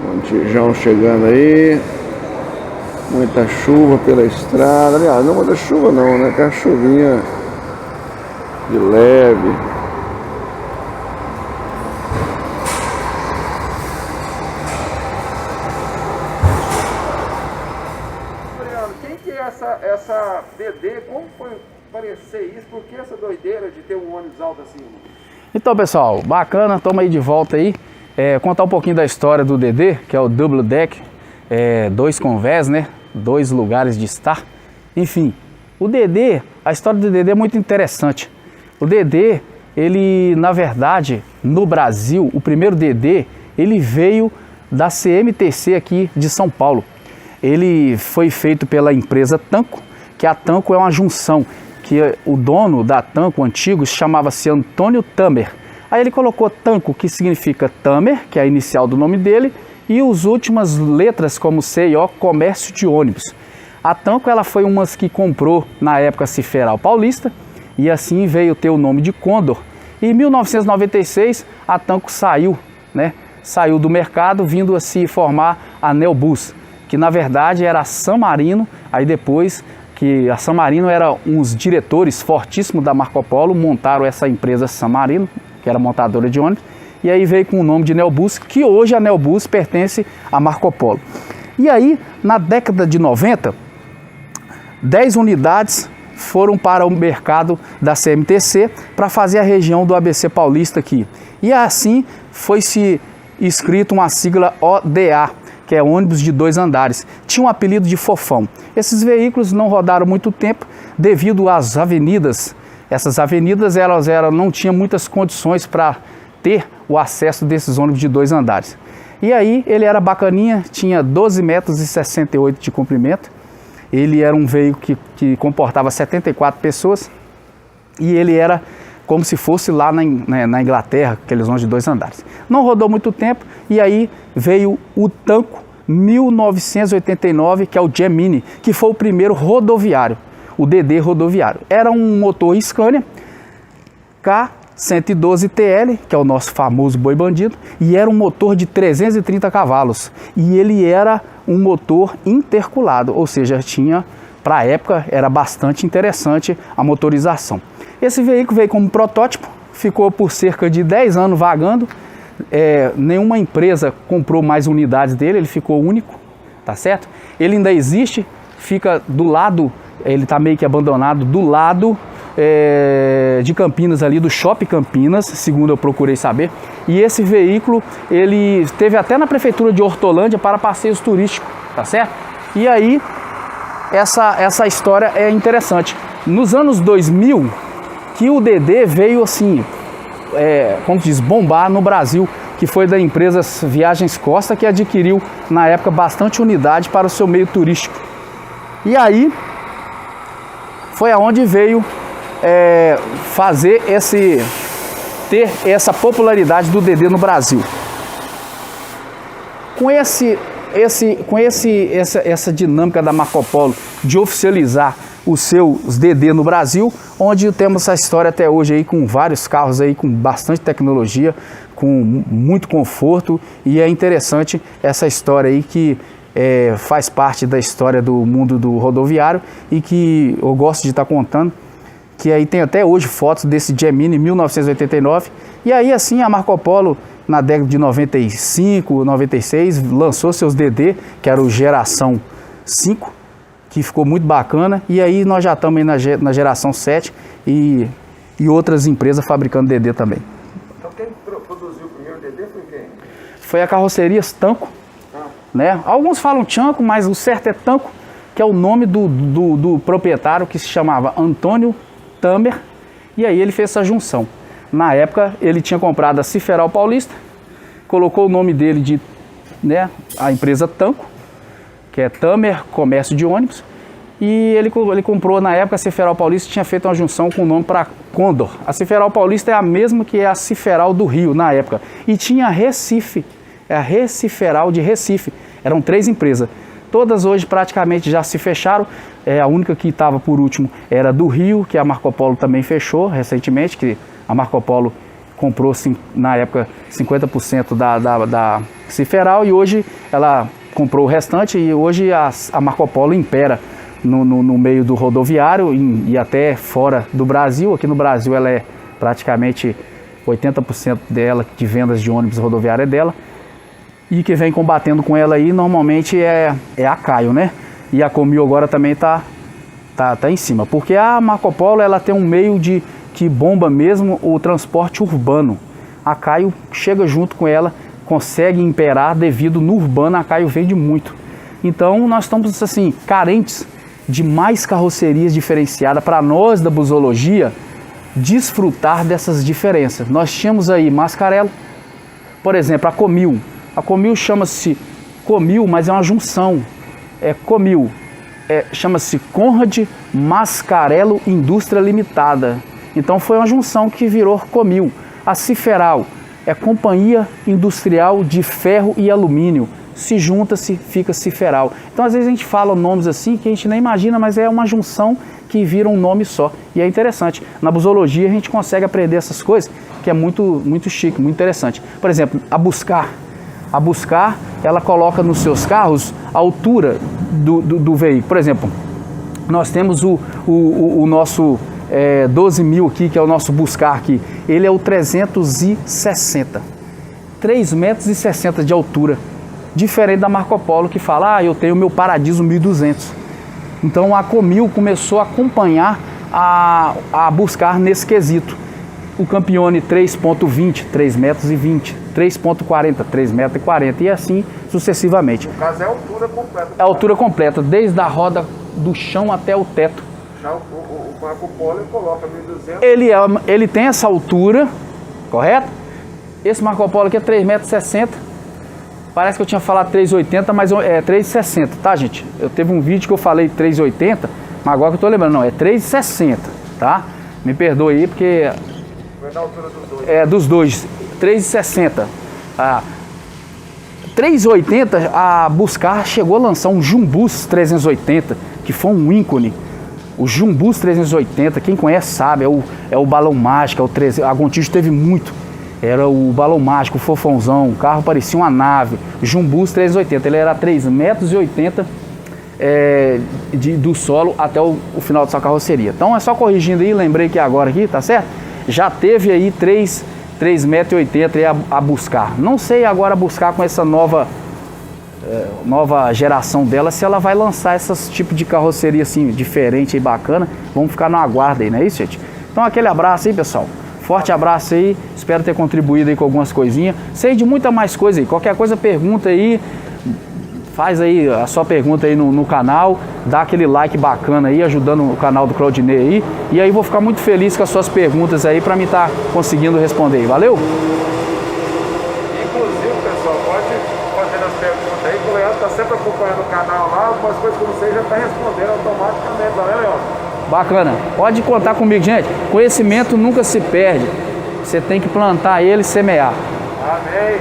Montijão chegando aí. Muita chuva pela estrada. Aliás, não muita chuva não, né? Que a chuvinha de leve. Mariano, quem que é essa DD? Como foi parecer isso? Por que essa doideira de ter um ônibus alto assim? Então, pessoal, bacana, estamos aí de volta aí. Contar um pouquinho da história do DD, que é o Double Deck, 2 convés, né? 2 lugares de estar. Enfim, o DD, a história do DD é muito interessante. O DD, ele, na verdade, no Brasil, o primeiro DD, ele veio da CMTC aqui de São Paulo. Ele foi feito pela empresa Tanco, que a Tanco é uma junção, que o dono da Tanco antigo chamava-se Antônio Tamer. Aí ele colocou Tanco, que significa Tamer, que é a inicial do nome dele, e as últimas letras como C e O, comércio de ônibus. A Tanco, ela foi uma que comprou na época Ciferal Paulista, e assim veio ter o nome de Condor. E em 1996 a Tanco saiu, né? Saiu do mercado, vindo a se formar a Neobus, que na verdade era a San Marino. Aí depois que a San Marino era uns diretores fortíssimos da Marco Polo, montaram essa empresa San Marino, que era montadora de ônibus, e aí veio com o nome de Neobus, que hoje a Neobus pertence a Marco Polo. E aí, na década de 90, 10 unidades foram para o mercado da CMTC para fazer a região do ABC Paulista aqui. E assim foi-se escrito uma sigla ODA, que é ônibus de 2 andares. Tinha um apelido de Fofão. Esses veículos não rodaram muito tempo devido às avenidas. Essas avenidas elas não tinham muitas condições para ter o acesso desses ônibus de 2 andares. E aí ele era bacaninha, tinha 12,68 metros de comprimento. Ele era um veículo que comportava 74 pessoas e ele era como se fosse lá na Inglaterra, aqueles ônibus de 2 andares. Não rodou muito tempo e aí veio o Tanco 1989, que é o Gemini, que foi o primeiro rodoviário, o DD rodoviário. Era um motor Scania K112TL, que é o nosso famoso boi bandido, e era um motor de 330 cavalos. E ele era um motor interculado, ou seja, tinha, para a época, era bastante interessante a motorização. Esse veículo veio como protótipo, ficou por cerca de 10 anos vagando. Nenhuma empresa comprou mais unidades dele, ele ficou único, tá certo? Ele ainda existe, fica do lado, ele está meio que abandonado, do lado de Campinas ali, do Shopping Campinas, segundo eu procurei saber. E esse veículo, ele esteve até na prefeitura de Hortolândia para passeios turísticos, tá certo? E aí, essa história é interessante. Nos anos 2000, que o DD veio assim, como diz, bombar no Brasil, que foi da empresa Viagens Costa, que adquiriu na época bastante unidade para o seu meio turístico. E aí foi aonde veio ter essa popularidade do DD no Brasil. Com essa dinâmica da Marco Polo de oficializar os seus DD no Brasil, onde temos essa história até hoje aí com vários carros aí com bastante tecnologia, com muito conforto, e é interessante essa história aí que faz parte da história do mundo do rodoviário e que eu gosto de estar contando, que aí tem até hoje fotos desse Gemini 1989, e aí assim a Marco Polo na década de 95, 96 lançou seus DD, que era o Geração 5, que ficou muito bacana, e aí nós já estamos aí na geração 7 e outras empresas fabricando DD também. Então quem produziu o primeiro DD foi quem? Foi a carroceria Tanco, né? Alguns falam Chanco, mas o certo é Tanco, que é o nome do proprietário, que se chamava Antônio Tamer, e aí ele fez essa junção. Na época ele tinha comprado a Ciferal Paulista, colocou o nome dele a empresa Tanco, que é Tamer Comércio de Ônibus, e ele comprou na época a Ciferal Paulista, tinha feito uma junção com o nome para Condor. A Ciferal Paulista é a mesma que é a Ciferal do Rio na época, e tinha a Recife, a Reciferal de Recife, eram 3 empresas. Todas hoje praticamente já se fecharam, a única que estava por último era do Rio, que a Marco Polo também fechou recentemente, que a Marco Polo comprou na época 50% da Ciferal e hoje ela comprou o restante e hoje a Marco Polo impera no meio do rodoviário e até fora do Brasil. Aqui no Brasil ela é praticamente 80% dela, de vendas de ônibus rodoviário é dela. E que vem combatendo com ela aí normalmente é a Caio, né? E a Comil agora também tá em cima, porque a Marco Polo ela tem um meio que bomba mesmo o transporte urbano. A Caio chega junto com ela, consegue imperar devido no urbano, a Caio vende muito. Então nós estamos assim carentes de mais carrocerias diferenciadas para nós da busologia desfrutar dessas diferenças. Nós tínhamos aí Mascarello, por exemplo, a Comil. A Comil chama-se Comil, mas é uma junção. Comil chama-se Conrad Mascarello Indústria Limitada. Então foi uma junção que virou Comil. A Ciferal é Companhia Industrial de Ferro e Alumínio. Se junta-se, fica Ciferal. Então às vezes a gente fala nomes assim que a gente nem imagina, mas é uma junção que vira um nome só. E é interessante. Na busologia a gente consegue aprender essas coisas, que é muito, muito chique, muito interessante. Por exemplo, a Buscar. A Buscar, ela coloca nos seus carros a altura do veículo. Por exemplo, nós temos o nosso 12.000 aqui, que é o nosso Buscar aqui. Ele é o 360. 3,60 metros de altura. Diferente da Marco Polo, que fala, eu tenho meu Paradiso 1200. Então a Comil começou a acompanhar a Buscar nesse quesito. O Campione 3,20, 3,20 metros, 3,40, 3,40 metros e assim sucessivamente. No caso é a altura completa. É a altura completa, desde a roda do chão até o teto. Já o Marco Polo coloca 1.200. Ele tem essa altura, correto? Esse Marco Polo aqui é 3,60 metros. Parece que eu tinha falado 3,80, mas é 3,60, tá, gente? Eu teve um vídeo que eu falei 3,80, mas agora que eu tô lembrando, não, é 3,60, tá? Me perdoe aí, porque... Foi na altura dos dois. Dos dois, 3,60. 3,80, a Buscar chegou a lançar um Jumbus 380, que foi um ícone. O Jumbus 380, quem conhece sabe, é o balão mágico, a Gontijo teve muito. Era o balão mágico, o fofãozão, o carro parecia uma nave. Jumbus 380, ele era 3,80 metros do solo até o final da sua carroceria. Então é só corrigindo aí, lembrei que agora aqui, tá certo? Já teve aí 3,80 metros a Buscar. Não sei agora Buscar com essa nova geração dela, se ela vai lançar esses tipos de carroceria assim, diferente e bacana. Vamos ficar no aguardo aí, não é isso, gente? Então aquele abraço aí, pessoal. Forte abraço aí, espero ter contribuído aí com algumas coisinhas. Sei de muita mais coisa aí, qualquer coisa pergunta aí, faz aí a sua pergunta aí no canal, dá aquele like bacana aí, ajudando o canal do Claudinei aí. E aí vou ficar muito feliz com as suas perguntas aí para mim estar conseguindo responder aí, valeu? Inclusive, pessoal, pode fazer as perguntas aí, que o Leandro está sempre acompanhando o canal lá, algumas coisas que eu não sei já está respondendo automaticamente, né, Leandro? Bacana, pode contar comigo, gente. Conhecimento nunca se perde. Você tem que plantar ele e semear. Amém.